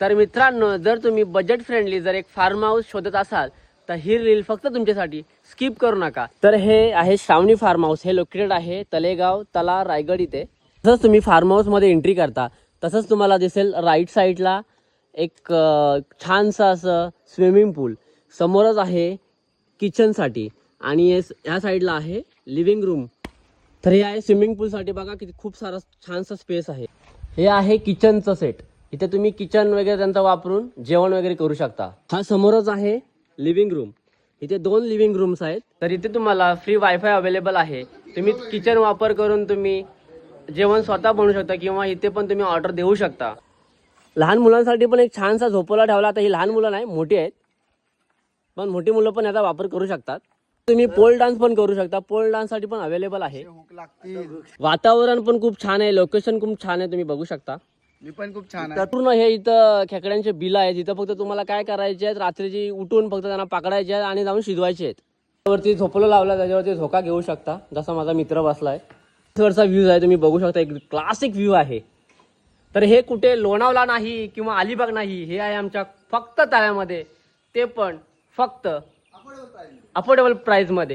तर मित्रांनो, जर तुम्ही बजेट फ्रेंडली जर एक फार्म हाऊस शोधत असाल तर ही रील फक्त तुमच्यासाठी, स्किप करू नका. तर हे आहे श्रावणी फार्म हाऊस. हे लोकेटेड आहे तलेगाव तला रायगड इथे. जसं तुम्ही फार्म हाऊसमध्ये एंट्री करता तसंच तुम्हाला दिसेल राईट साईडला एक छानसं असं स्विमिंग पूल. समोरच आहे किचनसाठी आणि ह्या साईडला आहे लिव्हिंग रूम. तर हे आहे स्विमिंग पूलसाठी. बघा किती खूप सारा छानसा स्पेस आहे. हे आहे किचनचं सेट. इथे तुम्ही किचन वगैरे त्यांचा वापरून जेवण वगैरे करू शकता. हा समोरच आहे लिव्हिंग रूम. इथे 2 लिव्हिंग रूम्स आहेत. तर इथे तुम्हाला फ्री वायफाय अवेलेबल आहे. तुम्ही किचन वापर करून तुम्ही जेवण स्वतः बनवू शकता किंवा इथे पण तुम्ही ऑर्डर देऊ शकता. लहान मुलांसाठी पण एक छानसा झोपला ठेवला. आता ही लहान मुलं नाही, मोठी आहेत, पण मोठी मुलं पण याचा वापर करू शकतात. तुम्ही पोल डान्स पण करू शकता. पोल डान्स साठी पण अवेलेबल आहे. वातावरण पण खूप छान आहे, लोकेशन खूप छान आहे, तुम्ही बघू शकता. मी पण खूप छान आहे. पूर्ण हे इथं खेकड्यांचे बिल आहेत. इथं फक्त तुम्हाला काय करायचे आहेत, रात्रीची उठून फक्त त्यांना पकडायचे आहेत आणि जाऊन शिजवायचे आहेत. त्यावरती झोपलं लावला, त्याच्यावरती झोका घेऊ शकता, जसा माझा मित्र बसलाय. वरचा व्ह्यू आहे, तुम्ही बघू शकता, एक क्लासिक व्ह्यू आहे. तर हे कुठे लोणावळा नाही किंवा अलिबाग नाही, हे आहे आमच्या फक्त तळ्यामध्ये, ते पण फक्त अफोर्डेबल प्राइस मध्ये.